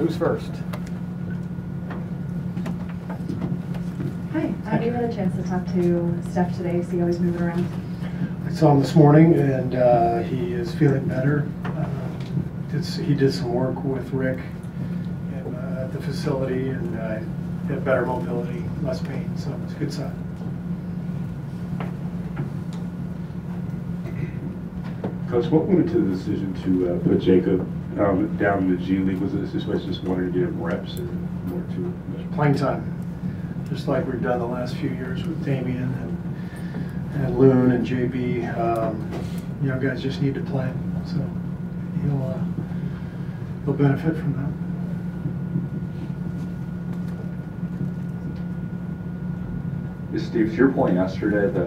Who's first? Hi, have you had a chance to talk to Steph today, see how he's moving around? I saw him this morning, and he is feeling better. He did some work with Rick at the facility, and he had better mobility, less pain, so it's a good sign. Coach, what went into the decision to put Jacob down in the G League? Was it a situation just wanting to get him reps and more to it? Playing time, just like we've done the last few years with Damian and Loon and JB. Young guys just need to play, so he'll benefit from that. Steve, to your point yesterday that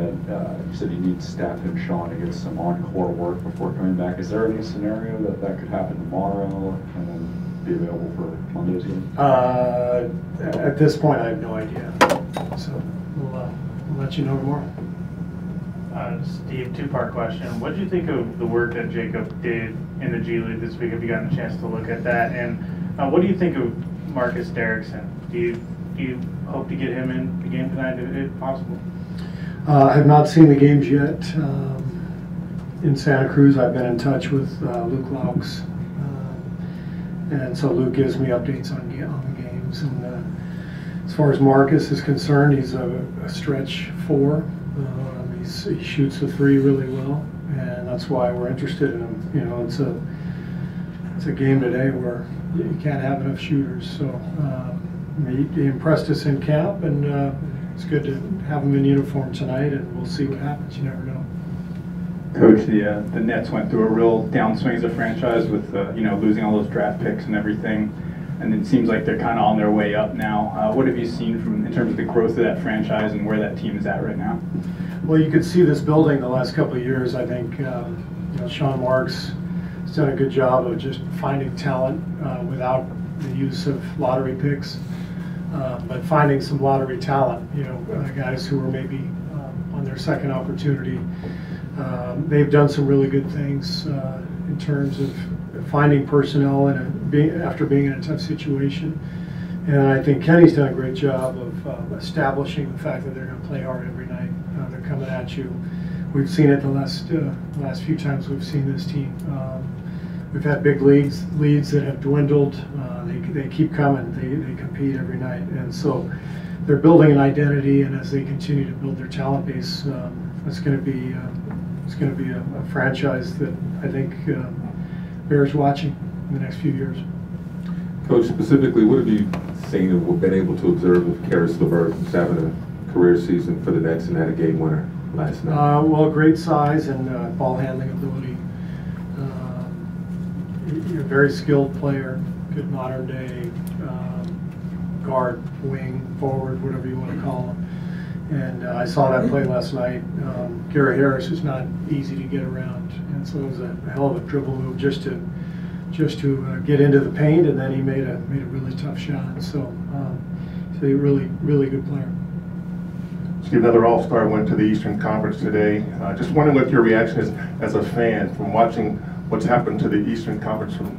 you said you need Steph and Sean to get some on-court work before coming back. Is there any scenario that could happen tomorrow and then be available for Monday's game? At this point, I have no idea. So we'll let you know tomorrow. Steve, two-part question. What did you think of the work that Jacob did in the G League this week? Have you gotten a chance to look at that? And what do you think of Marcus Derrickson? Do you hope to get him in the game tonight if possible? I have not seen the games yet. In Santa Cruz, I've been in touch with Luke Laux. And so Luke gives me updates on the games. And as far as Marcus is concerned, he's a stretch 4. He shoots the 3 really well, and that's why we're interested in him. You know, it's a game today where you can't have enough shooters. So he impressed us in camp, and it's good to have him in uniform tonight, and we'll see what happens. You never know. Coach, the Nets went through a real downswing as a franchise with losing all those draft picks and everything, and it seems like they're kind of on their way up now. What have you seen in terms of the growth of that franchise and where that team is at right now? Well, you could see this building the last couple of years. I think Sean Marks has done a good job of just finding talent without the use of lottery picks, but finding some lottery talent. Guys who are maybe on their second opportunity. They've done some really good things in terms of finding personnel after being in a tough situation. And I think Kenny's done a great job of establishing the fact that they're going to play hard every night. They're coming at you. We've seen it the last few times we've seen this team. We've had big leads that have dwindled. They keep coming. They compete every night, and so they're building an identity. And as they continue to build their talent base, it's going to be a franchise that I think bears watching in the next few years. Coach, specifically, what have you seen or been able to observe of Karis LeVert having a career season for the Nets and had a game winner last night? Well, great size and ball handling ability. Very skilled player, good modern day guard, wing, forward, whatever you want to call him. And I saw that play last night. Gary Harris is not easy to get around, and so it was a hell of a dribble move just to get into the paint, and then he made a really tough shot. So he's a really good player. Steve, another All-Star went to the Eastern Conference today. Just wondering what your reaction is as a fan from watching what's happened to the Eastern Conference from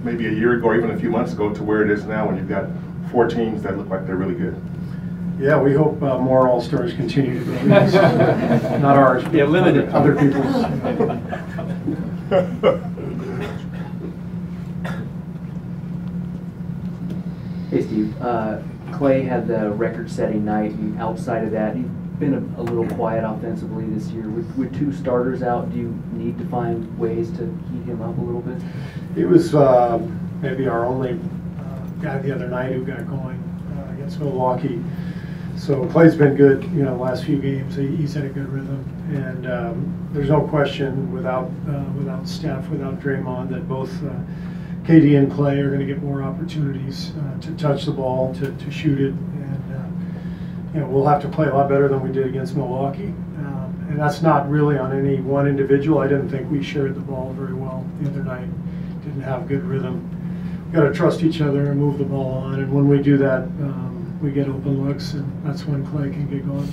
maybe a year ago or even a few months ago to where it is now when you've got 4 teams that look like they're really good. Yeah, we hope more All-Stars continue to go. Not ours, but limited. Other people's. Hey Steve, Klay had the record-setting night, and outside of that, he's been a little quiet offensively this year. With 2 starters out, do you need to find ways to heat him up a little bit? He was maybe our only guy the other night who got going against Milwaukee. So Klay's been good, the last few games. He's had a good rhythm, and there's no question without Steph, without Draymond, that both KD and Klay are going to get more opportunities to touch the ball, to shoot it, and we'll have to play a lot better than we did against Milwaukee. And that's not really on any one individual. I didn't think we shared the ball very well the other night. Didn't have good rhythm. We've got to trust each other and move the ball on, and when we do that, we get open looks, and that's when Klay can get going.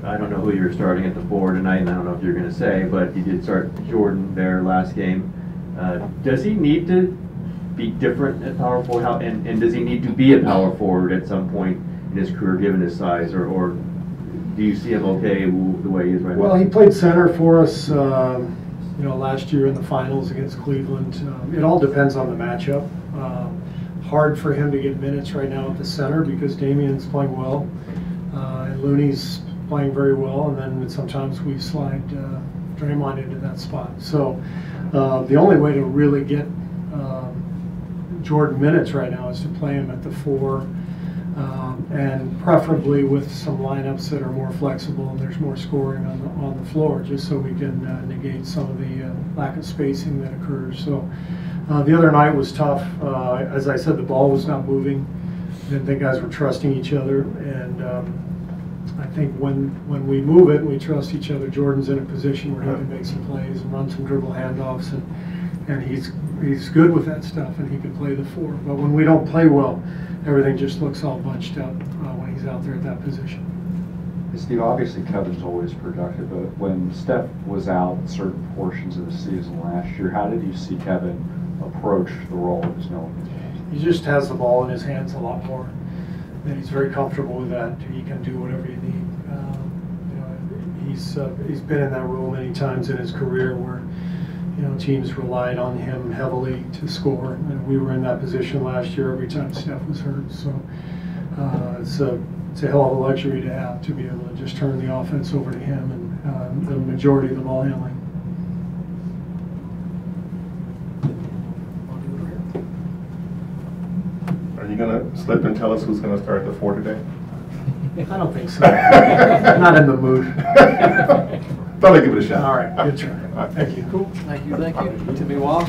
I don't know who you're starting at the 4 tonight, and I don't know if you're going to say, but you did start Jordan there last game. Does he need to be different at power forward? And does he need to be a power forward at some point in his career, given his size, or do you see him okay the way he is right now? Well, he played center for us, last year in the finals against Cleveland. It all depends on the matchup. Hard for him to get minutes right now at the center because Damian's playing well, and Looney's playing very well, and then sometimes we slide Draymond into that spot. So the only way to really get Jordan minutes right now is to play him at the 4, and preferably with some lineups that are more flexible and there's more scoring on the floor, just so we can negate some of the lack of spacing that occurs. So the other night was tough. As I said, the ball was not moving. I didn't think guys were trusting each other, and I think when we move it and we trust each other, Jordan's in a position where he can make some plays and run some dribble handoffs, and he's good with that stuff, and he can play the 4. But when we don't play well, everything just looks all bunched up when he's out there at that position. Steve, obviously Kevin's always productive, but when Steph was out certain portions of the season last year, how did you see Kevin approach the role of his known? He just has the ball in his hands a lot more, and he's very comfortable with that. He can do whatever you need. He's been in that role many times in his career where teams relied on him heavily to score, and we were in that position last year every time Steph was hurt. So it's a hell of a luxury to have, to be able to just turn the offense over to him and the majority of the ball handling. Are you going to slip and tell us who's going to start at the 4 today? I don't think so. Not in the mood. Thought I'd give it a shot. All right, good try. Thank you. Cool. Thank you. Timmy Wall.